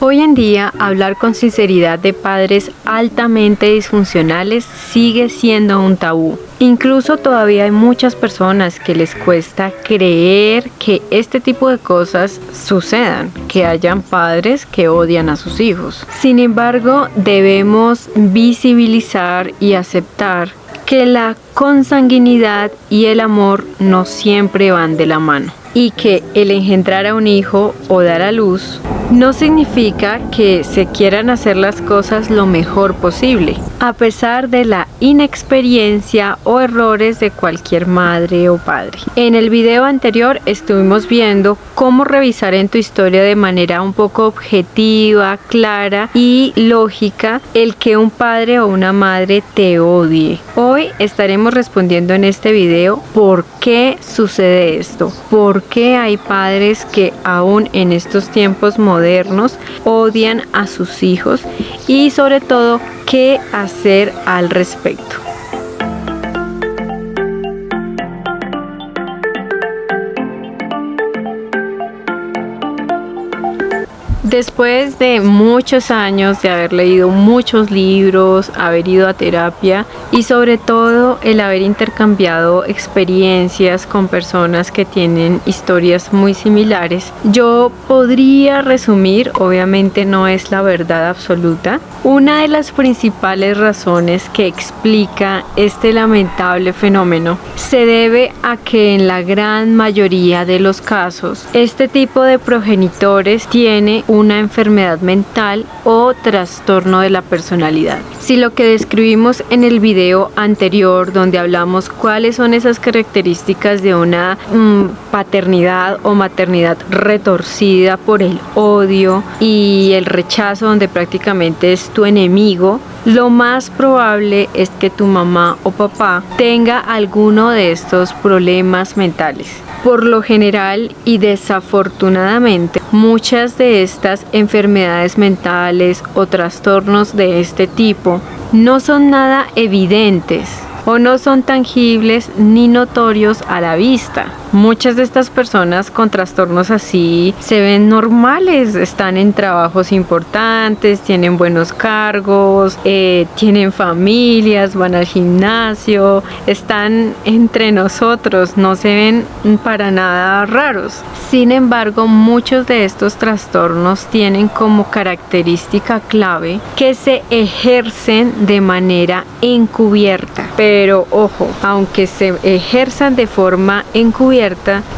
Hoy en día, hablar con sinceridad de padres altamente disfuncionales sigue siendo un tabú. Incluso todavía hay muchas personas que les cuesta creer que este tipo de cosas sucedan, que hayan padres que odian a sus hijos. Sin embargo, debemos visibilizar y aceptar que la consanguinidad y el amor no siempre van de la mano, y que el engendrar a un hijo o dar a luz no significa que se quieran hacer las cosas lo mejor posible, a pesar de la inexperiencia o errores de cualquier madre o padre. En el video anterior estuvimos viendo cómo revisar en tu historia de manera un poco objetiva, clara y lógica el que un padre o una madre te odie. Hoy estaremos respondiendo en este video por qué sucede esto, por qué hay padres que aún en estos tiempos modernos odian a sus hijos y sobre todo qué hacer al respecto. Después de muchos años de haber leído muchos libros, haber ido a terapia y sobre todo el haber intercambiado experiencias con personas que tienen historias muy similares, yo podría resumir, obviamente no es la verdad absoluta, una de las principales razones que explica este lamentable fenómeno se debe a que en la gran mayoría de los casos este tipo de progenitores tiene una enfermedad mental o trastorno de la personalidad. Si lo que describimos en el video anterior, donde hablamos cuáles son esas características de una paternidad o maternidad retorcida por el odio y el rechazo, donde prácticamente es tu enemigo, lo más probable es que tu mamá o papá tenga alguno de estos problemas mentales. Por lo general y desafortunadamente, muchas de estas enfermedades mentales o trastornos de este tipo no son nada evidentes o no son tangibles ni notorios a la vista. Muchas de estas personas con trastornos así se ven normales, están en trabajos importantes, tienen buenos cargos, tienen familias, van al gimnasio, están entre nosotros, no se ven para nada raros. Sin embargo, muchos de estos trastornos tienen como característica clave que se ejercen de manera encubierta. Pero ojo, aunque se ejerzan de forma encubierta,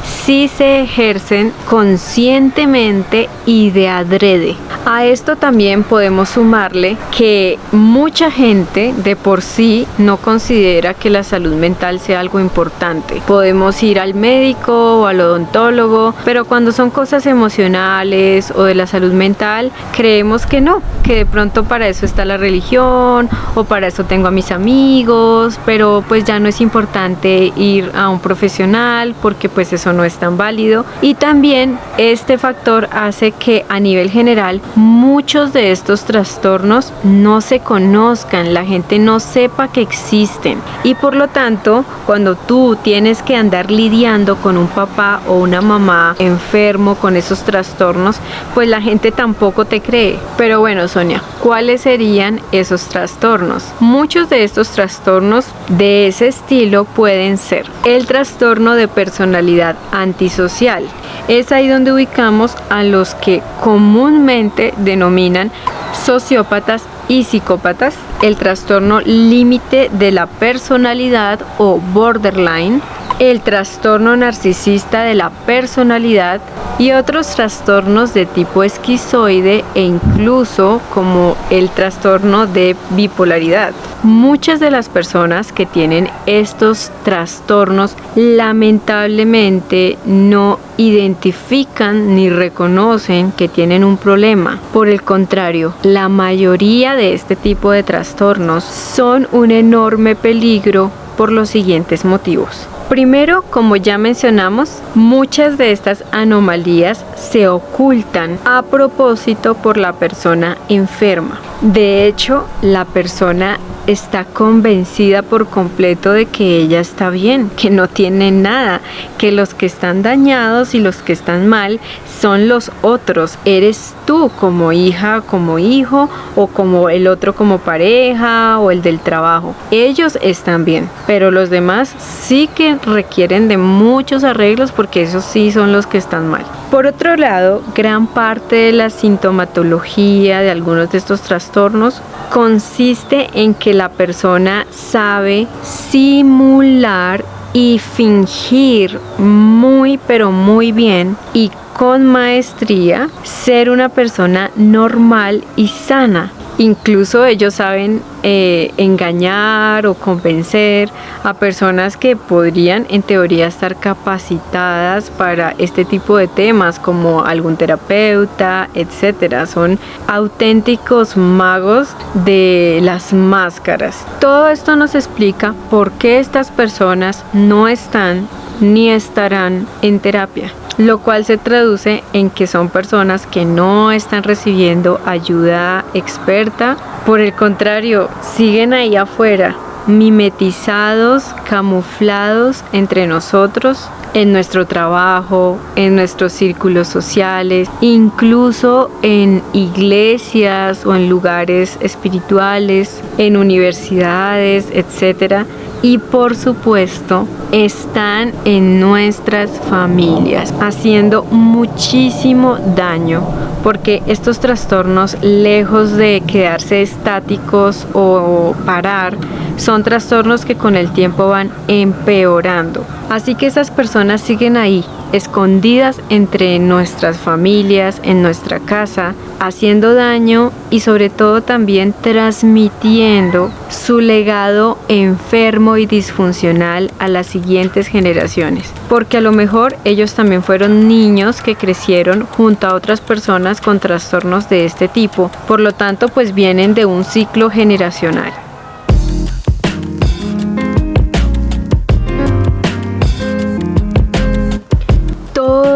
sí se ejercen conscientemente y de adrede. A esto también podemos sumarle que mucha gente de por sí no considera que la salud mental sea algo importante. Podemos ir al médico o al odontólogo, pero cuando son cosas emocionales o de la salud mental, creemos que no, que de pronto para eso está la religión o para eso tengo a mis amigos, pero pues ya no es importante ir a un profesional porque pues eso no es tan válido. Y también este factor hace que a nivel general muchos de estos trastornos no se conozcan, la gente no sepa que existen, y por lo tanto cuando tú tienes que andar lidiando con un papá o una mamá enfermo con esos trastornos, pues la gente tampoco te cree. Pero bueno, Sonia, ¿cuáles serían esos trastornos? Muchos de estos trastornos de ese estilo pueden ser el trastorno de personalidad antisocial. Es ahí donde ubicamos a los que comúnmente denominan sociópatas y psicópatas, el trastorno límite de la personalidad o borderline, el trastorno narcisista de la personalidad y otros trastornos de tipo esquizoide e incluso como el trastorno de bipolaridad. Muchas de las personas que tienen estos trastornos lamentablemente no identifican ni reconocen que tienen un problema. Por el contrario, la mayoría de este tipo de trastornos son un enorme peligro por los siguientes motivos. Primero, como ya mencionamos, muchas de estas anomalías se ocultan a propósito por la persona enferma. De hecho, la persona está convencida por completo de que ella está bien, que no tiene nada, que los que están dañados y los que están mal son los otros. Eres tú como hija, como hijo, o como el otro como pareja o el del trabajo. Ellos están bien, pero los demás sí que requieren de muchos arreglos porque esos sí son los que están mal. Por otro lado, gran parte de la sintomatología de algunos de estos trastornos consiste en que la persona sabe simular y fingir muy pero muy bien y con maestría ser una persona normal y sana. Incluso ellos saben engañar o convencer a personas que podrían en teoría estar capacitadas para este tipo de temas, como algún terapeuta, etcétera. Son auténticos magos de las máscaras. Todo esto nos explica por qué estas personas no están ni estarán en terapia, lo cual se traduce en que son personas que no están recibiendo ayuda experta. Por el contrario, siguen ahí afuera, mimetizados, camuflados entre nosotros, en nuestro trabajo, en nuestros círculos sociales, incluso en iglesias o en lugares espirituales, en universidades, etcétera. Y por supuesto, están en nuestras familias, haciendo muchísimo daño, porque estos trastornos, lejos de quedarse estáticos o parar, son trastornos que con el tiempo van empeorando. Así que esas personas siguen ahí, escondidas entre nuestras familias, en nuestra casa, haciendo daño y sobre todo también transmitiendo su legado enfermo y disfuncional a las siguientes generaciones. Porque a lo mejor ellos también fueron niños que crecieron junto a otras personas con trastornos de este tipo. Por lo tanto, pues vienen de un ciclo generacional.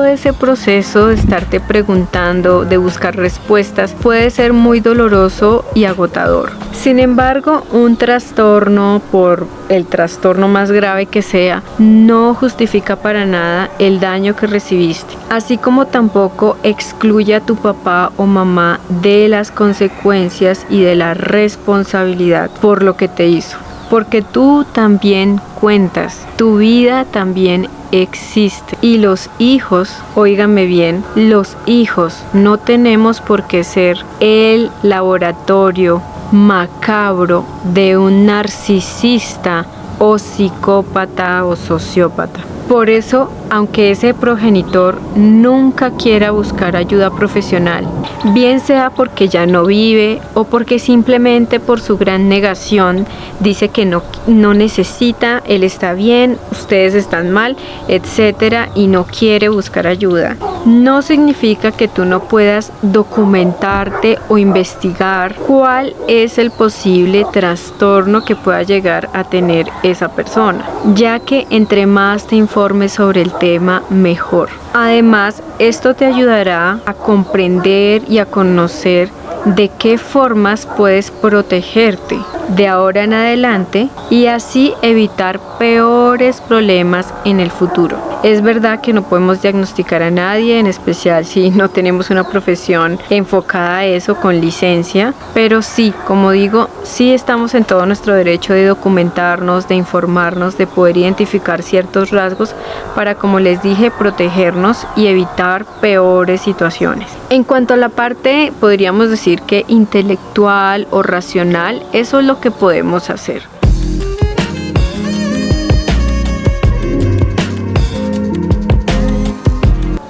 Ese proceso de estarte preguntando, de buscar respuestas, puede ser muy doloroso y agotador. Sin embargo, un trastorno, por el trastorno más grave que sea, no justifica para nada el daño que recibiste, así como tampoco excluye a tu papá o mamá de las consecuencias y de la responsabilidad por lo que te hizo. Porque tú también cuentas, tu vida también existe. Y los hijos, óiganme bien, los hijos no tenemos por qué ser el laboratorio macabro de un narcisista o psicópata o sociópata. Por eso, aunque ese progenitor nunca quiera buscar ayuda profesional, bien sea porque ya no vive o porque simplemente por su gran negación dice que no necesita, él está bien, ustedes están mal, etcétera, y no quiere buscar ayuda, no significa que tú no puedas documentarte o investigar cuál es el posible trastorno que pueda llegar a tener esa persona, ya que entre más te informes sobre el tema, mejor. Además, esto te ayudará a comprender y a conocer de qué formas puedes protegerte de ahora en adelante y así evitar peores problemas en el futuro. Es verdad que no podemos diagnosticar a nadie, en especial si no tenemos una profesión enfocada a eso con licencia, pero sí, como digo, sí estamos en todo nuestro derecho de documentarnos, de informarnos, de poder identificar ciertos rasgos para, como les dije, protegernos y evitar peores situaciones. En cuanto a la parte, podríamos decir que intelectual o racional, eso es lo que podemos hacer.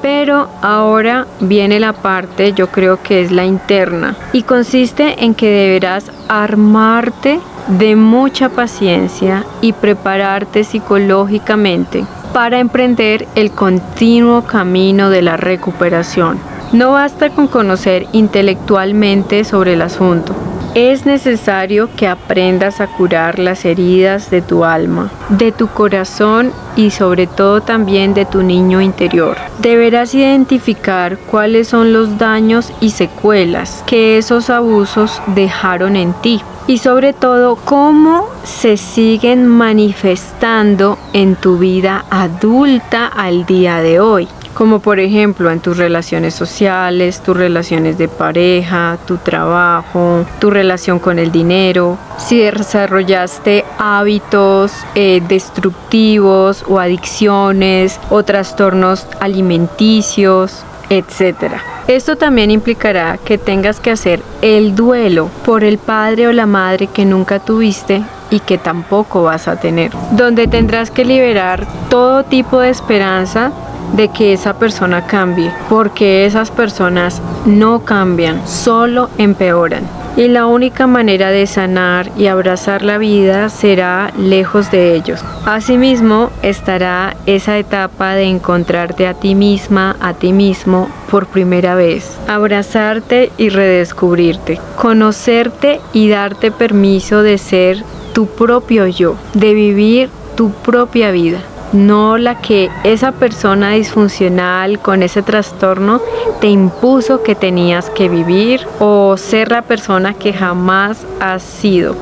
Pero ahora viene la parte, yo creo que es la interna, y consiste en que deberás armarte de mucha paciencia y prepararte psicológicamente para emprender el continuo camino de la recuperación. No basta con conocer intelectualmente sobre el asunto. Es necesario que aprendas a curar las heridas de tu alma, de tu corazón y sobre todo también de tu niño interior. Deberás identificar cuáles son los daños y secuelas que esos abusos dejaron en ti. y sobre todo cómo se siguen manifestando en tu vida adulta al día de hoy. Como por ejemplo en tus relaciones sociales, tus relaciones de pareja, tu trabajo, tu relación con el dinero, si desarrollaste hábitos destructivos o adicciones o trastornos alimenticios, etcétera. Esto también implicará que tengas que hacer el duelo por el padre o la madre que nunca tuviste y que tampoco vas a tener, donde tendrás que liberar todo tipo de esperanza de que esa persona cambie, porque esas personas no cambian, solo empeoran. Y la única manera de sanar y abrazar la vida será lejos de ellos. Asimismo, estará esa etapa de encontrarte a ti misma, a ti mismo por primera vez. Abrazarte y redescubrirte. Conocerte y darte permiso de ser tu propio yo, de vivir tu propia vida. No la que esa persona disfuncional con ese trastorno te impuso que tenías que vivir o ser la persona que jamás has sido.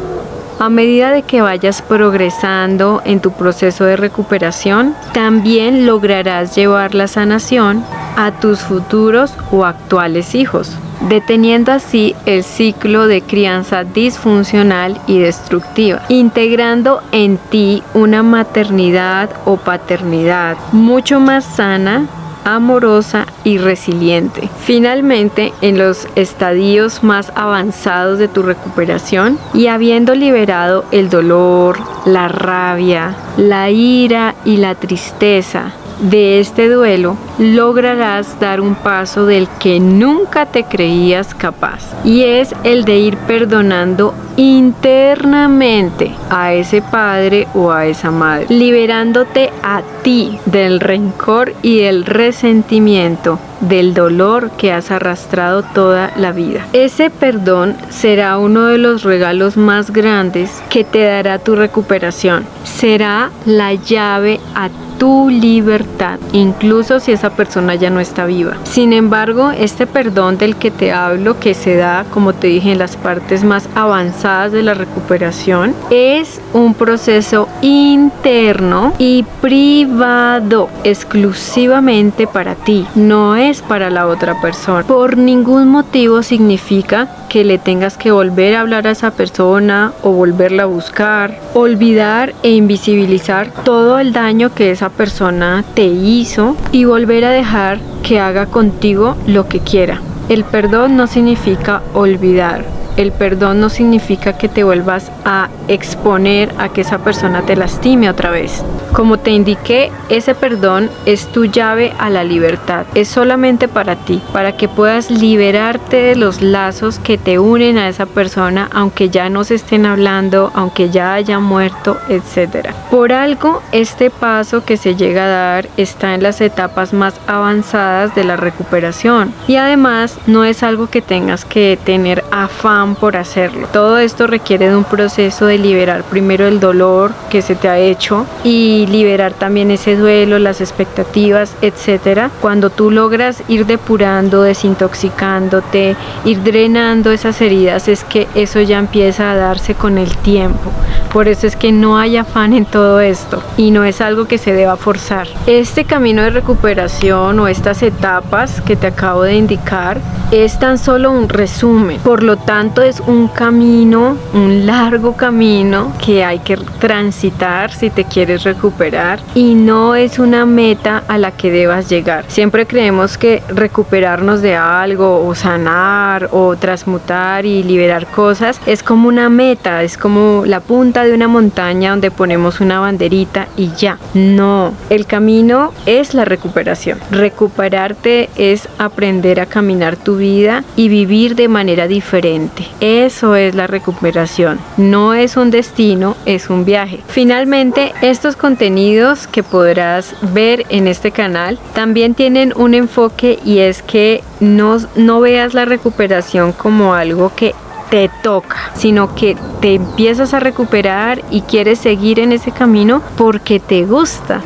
A medida de que vayas progresando en tu proceso de recuperación, también lograrás llevar la sanación a tus futuros o actuales hijos, deteniendo así el ciclo de crianza disfuncional y destructiva, integrando en ti una maternidad o paternidad mucho más sana, amorosa y resiliente. Finalmente, en los estadios más avanzados de tu recuperación y habiendo liberado el dolor, la rabia, la ira y la tristeza de este duelo, lograrás dar un paso del que nunca te creías capaz, y es el de ir perdonando internamente a ese padre o a esa madre, liberándote a ti del rencor y del resentimiento, del dolor que has arrastrado toda la vida. Ese perdón será uno de los regalos más grandes que te dará tu recuperación. Será la llave a tu libertad, incluso si esa persona ya no está viva. Sin embargo, este perdón del que te hablo, que se da, como te dije, en las partes más avanzadas de la recuperación, es un proceso interno y privado, exclusivamente para ti, no es para la otra persona. Por ningún motivo significa que le tengas que volver a hablar a esa persona o volverla a buscar, olvidar e invisibilizar todo el daño que esa persona te hizo y volver a dejar que haga contigo lo que quiera. El perdón no significa olvidar. El perdón no significa que te vuelvas a exponer a que esa persona te lastime otra vez. Como te indiqué, ese perdón es tu llave a la libertad. Es solamente para ti, para que puedas liberarte de los lazos que te unen a esa persona, aunque ya no se estén hablando, aunque ya haya muerto, etc. Por algo, este paso que se llega a dar está en las etapas más avanzadas de la recuperación. Y además, no es algo que tengas que tener afán por hacerlo. Todo esto requiere de un proceso de liberar primero el dolor que se te ha hecho y liberar también ese duelo, las expectativas, etcétera. Cuando tú logras ir depurando, desintoxicándote, ir drenando esas heridas, es que eso ya empieza a darse con el tiempo. Por eso es que no hay afán en todo esto y no es algo que se deba forzar. Este camino de recuperación o estas etapas que te acabo de indicar es tan solo un resumen. Por lo tanto, es un camino, un largo camino que hay que transitar si te quieres recuperar, y no es una meta a la que debas llegar. Siempre creemos que recuperarnos de algo o sanar o transmutar y liberar cosas es como una meta, es como la punta de una montaña donde ponemos una banderita y ya. No, el camino es la recuperación. Recuperarte es aprender a caminar tu vida y vivir de manera diferente. Eso es la recuperación. No es un destino, es un viaje. Finalmente, estos contenidos que podrás ver en este canal también tienen un enfoque, y es que no veas la recuperación como algo que te toca, sino que te empiezas a recuperar y quieres seguir en ese camino porque te gusta.